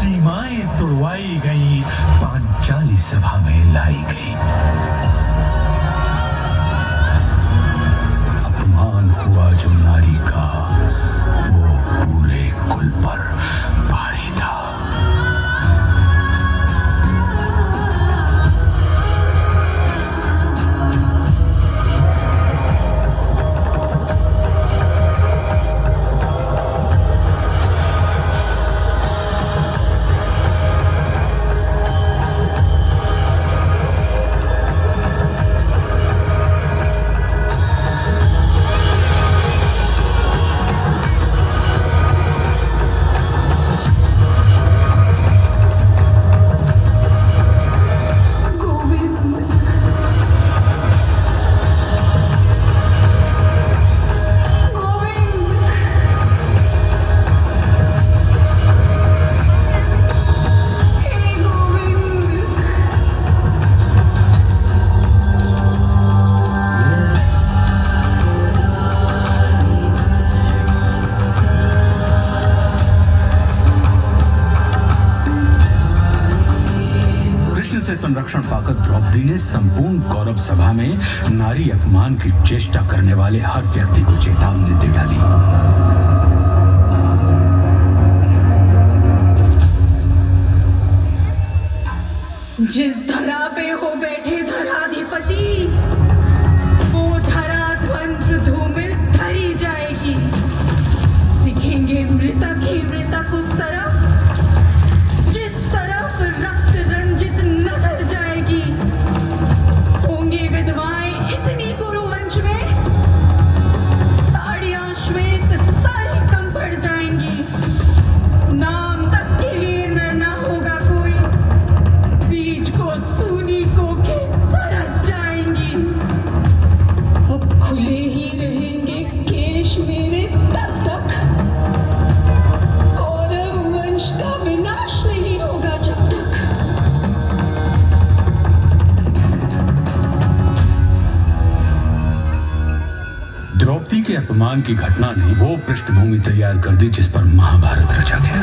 सीमाएं तोड़वाई गई, पांचाली सभा में लाई गई। अपमान हुआ जो नारी का, वो पूरे कुल पर भारी था। से संरक्षण पाकर द्रौपदी ने संपूर्ण कौरव सभा में नारी अपमान की चेष्टा करने वाले हर व्यक्ति को चेतावनी दे डाली। जिस धरा पे हो बैठे धराधिपति, वो धरा ध्वंस धूमिल धरी जाएगी। दिखेंगे मृतक ही मृतक उस तरफ जिस तरफ रक्त रंजित नजर जाएगी। होंगी विधवाएं इतनी गुरुवंश में, साड़ियां श्वेत सारी कम पड़ जाएंगी। नाम तक के लिए न होगा कोई, बीज को सूनी को के तरस जाएंगी। अब खुले ही रहेंगे केश मेरे तब तक, कौरव वंश का विनाश नहीं होगा जब तक। द्रौपदी के अपमान की घटना ने वो पृष्ठभूमि तैयार कर दी जिस पर महाभारत रचा गया।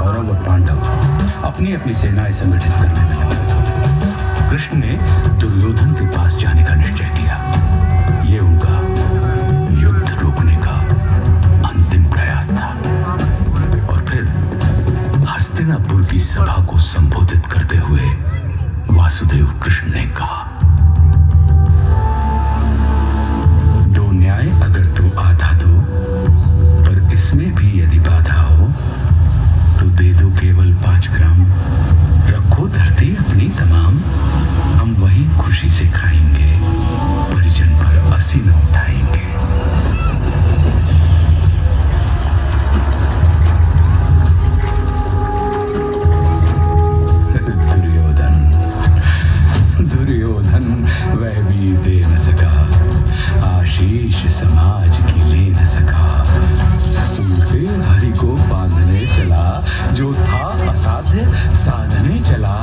कौरव और पांडव अपनी अपनी सेनाएं संगठित करने में लगे। कृष्ण ने दुर्योधन के पास जाने का निश्चय किया। ये उनका युद्ध रोकने का अंतिम प्रयास था। और फिर हस्तिनापुर की सभा को संबोधित करते हुए वासुदेव कृष्ण ने कहा, दो न्याय अगर तू आधा दो, पर इसमें भी यदि बाधा हो तो दे दो केवल 5 ग्राम। रखो धरती अपनी तमाम, हम वहीं खुशी से खाएंगे, परिजन पर असी न उठाएंगे। दुर्योधन वह भी दे न सका, आशीष समाज की ले न सका। उल्टे हरि को बांधने चला, जो था असाध्य साधने चला।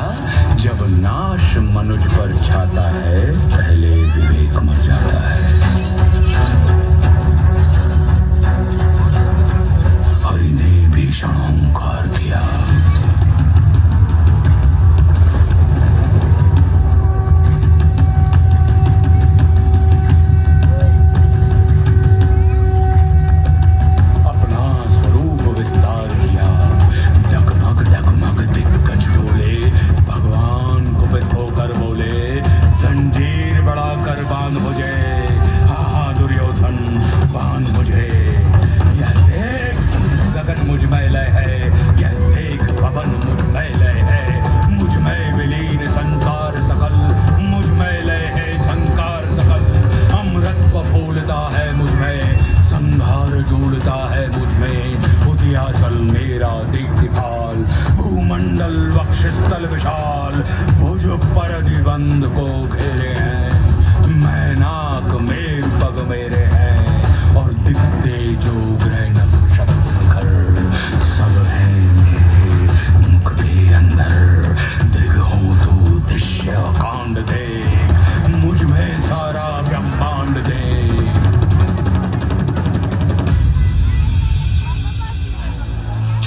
जब नाश मनुज पर छाता है, पहले विवेक मर जाता है। हरि ने भीषण हुंकार किया।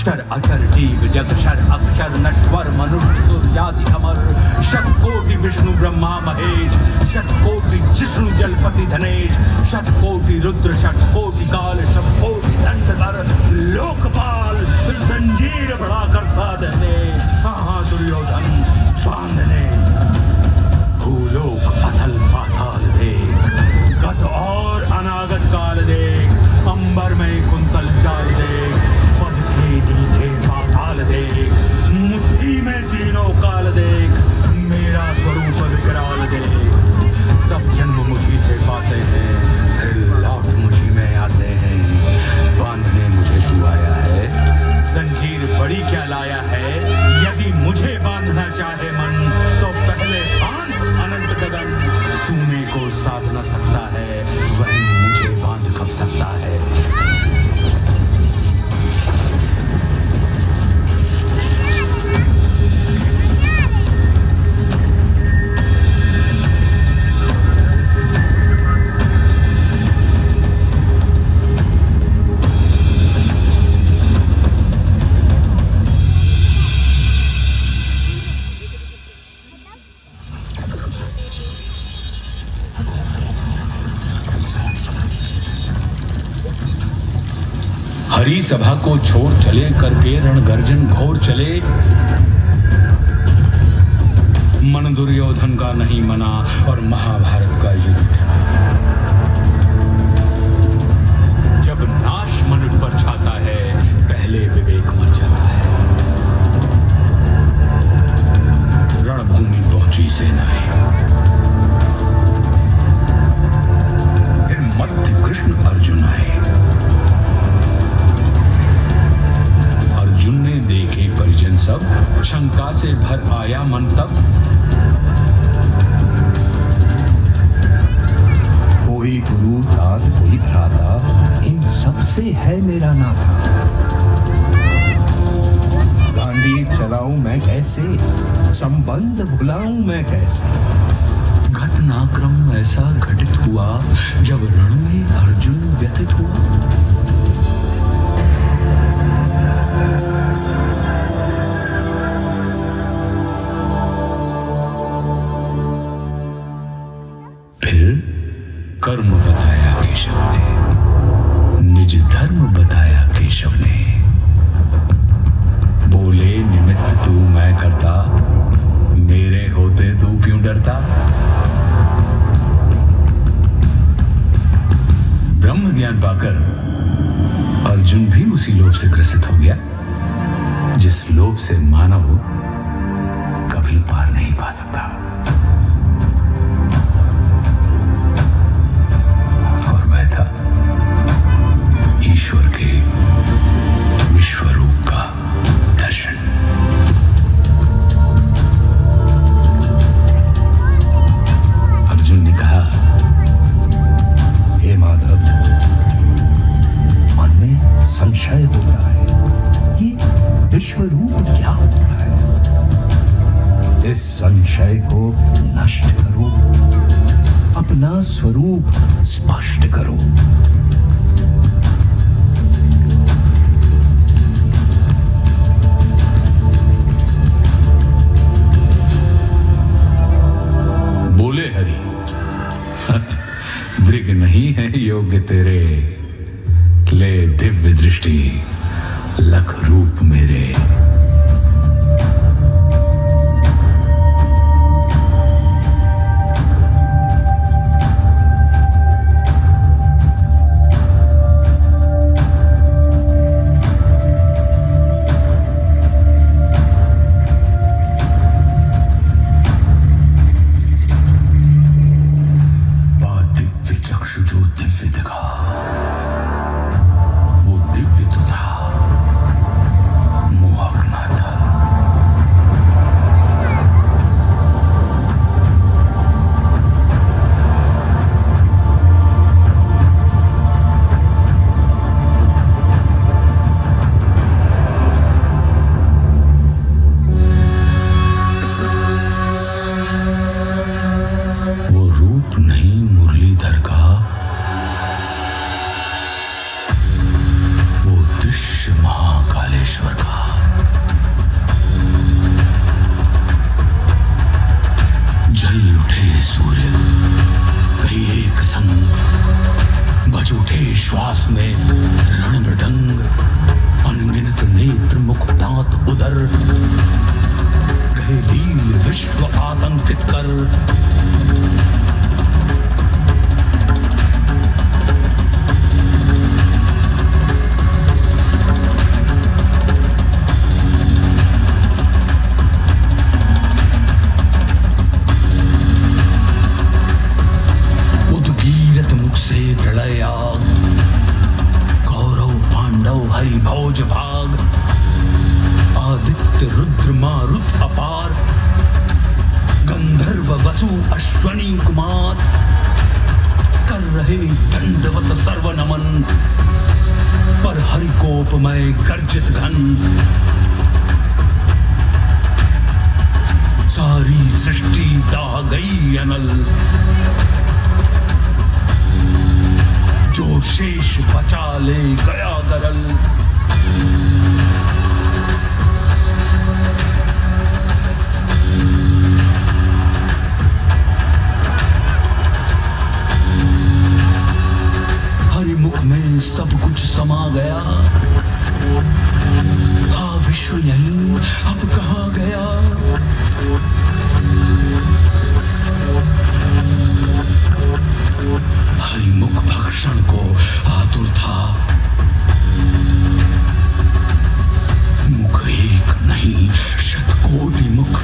चर अचर जीव जग शर अक्षर नश्वर मनुष्य सूर्यादि अमर शतकोटि विष्णु ब्रह्मा महेश शतकोटि जिष्णु जलपति धनेश शतकोटि रुद्र शतकोटि काल शतकोटि दंडधर लोकपाल जंजीर बढ़ाकर साधने कहाँ दुर्योधन बांधने भूलोक अथल पाताल देख गत और अनागत काल देख अंबर में कुंतल चाल देख पद के नीचे पाताल देख मुट्ठी में तीनों काल देख मेरा स्वरूप विकराल देख सब जन्म मुझी से पाते हैं फिर लौट मुझी में आते हैं बांधने मुझे तू आया है जंजीर बड़ी क्या लाया है यदि मुझे बांधना चाहे मन तो पहले बांध अनंत गगन सोने को साध न सकता है वही मुझे बांध कब सकता है। हरी सभा को छोड़ चले करके रणगर्जन घोर चले मन दुर्योधन का नहीं मना और महाभारत का युद्ध उठा। जब नाश मनुष्य पर छाता है पहले विवेक मर जाता है। रणभूमि पहुंची सेनाएं फिर मध्य कृष्ण अर्जुन आए। अर्जुन ने देखे परिजन सब शंका से भर आया मन तब कोई गुरु तात कोई भ्राता इन सबसे है मेरा नाता। गांडीव चलाऊं मैं कैसे संबंध भुलाऊं मैं कैसे। घटनाक्रम ऐसा घटित हुआ जब रण में अर्जुन व्यथित हुआ। कर्म बताया केशव ने निज धर्म बताया केशव ने बोले निमित्त तू मैं करता मेरे होते तू क्यों डरता। ब्रह्म ज्ञान पाकर अर्जुन भी उसी लोभ से ग्रसित हो गया जिस लोभ से मानव कभी पार नहीं पा सकता। ईश्वर के विश्वरूप का दर्शन। अर्जुन ने कहा हे माधव मन में संशय होता है ये विश्वरूप क्या होता है। इस संशय को नष्ट करो अपना स्वरूप स्पष्ट करो। बोले हरि दृग नहीं है योग्य तेरे ले दिव्य दृष्टि लख रूप मेरे। वो दिव्य तो था मोहक श्वास में रण मृदंग, अनगिनत नेत्र मुख दांत उदर, गए लील विश्व आतंकित कर। उद्गीरत मुख से प्रलय आग, कौरव पांडव हरि भोज भाग, आदित्य रुद्र मारुत अपार, गंधर्व वसु अश्वनी कुमार, कर रहे दंडवत सर्व नमन, पर हरि कोपमय गर्जित घन। सारी सृष्टि दाह गई अनल, जो शेष बचा ले गया गरल। हरिमुख में सब कुछ समा गया, था विश्व यहीं अब कहाँ गया। हरिमुख भक्षण को आतुर था, मुख एक नहीं शतकोटि मुख,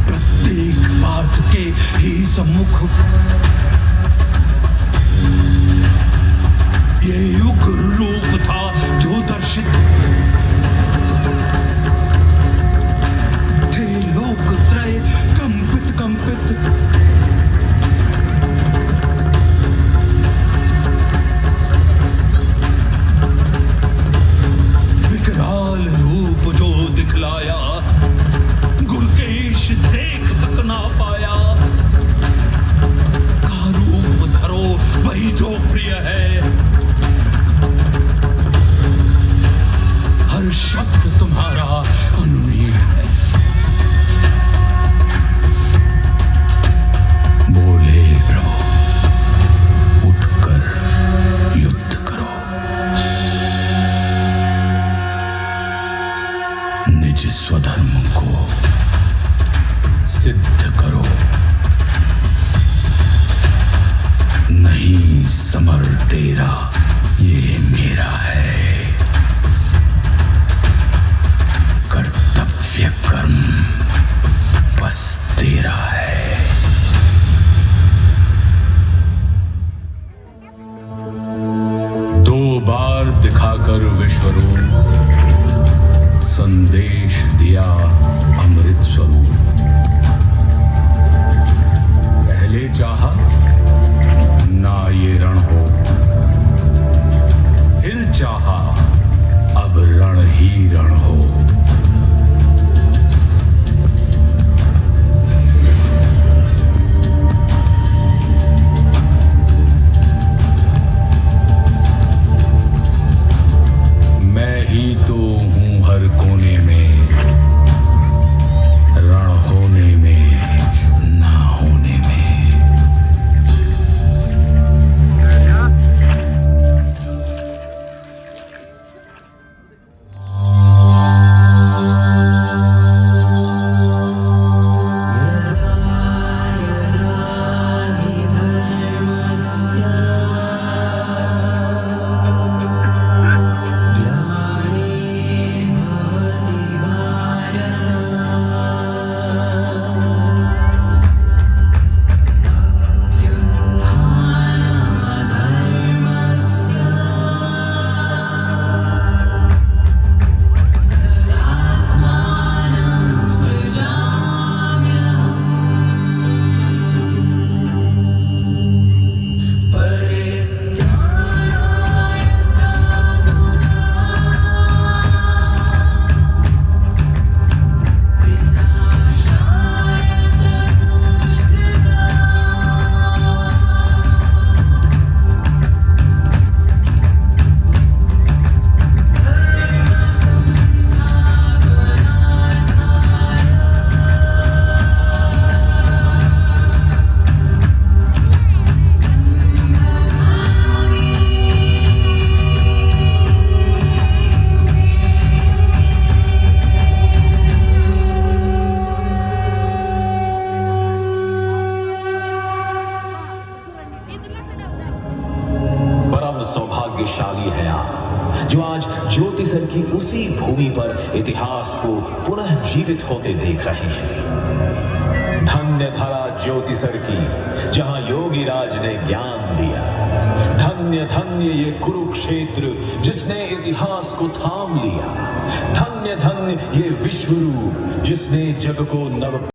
प्रत्येक पार्थ के ही सम्मुख। ये उग्र रूप था जो दर्शित, थे लोक त्रय कंपित कंपित। विकराल रूप जो दिखलाया, गुलकेश देख तक ना पाया। का रूप धरो वही जो प्रिय है, हर शब्द तुम्हारा अनुमेय है। बोले प्रभु उठकर युद्ध करो, निज स्वधर्म को सिद्ध करो। नहीं समर तेरा ये मेरा है, कर्तव्य कर्म बस तेरा है। दो बार दिखाकर विश्वरूप, संदेश दिया अमृत स्वरूप। पहले चाहा ना ये रण हो, फिर चाहा अब रण ही रण हो। ज्योतिसर की उसी भूमि पर इतिहास को पुनः जीवित होते देख रहे हैं। धन्य धरा ज्योतिसर की जहां योगीराज ने ज्ञान दिया। धन्य धन्य ये कुरुक्षेत्र जिसने इतिहास को थाम लिया। धन्य धन्य ये विश्वरूप जिसने जग को नव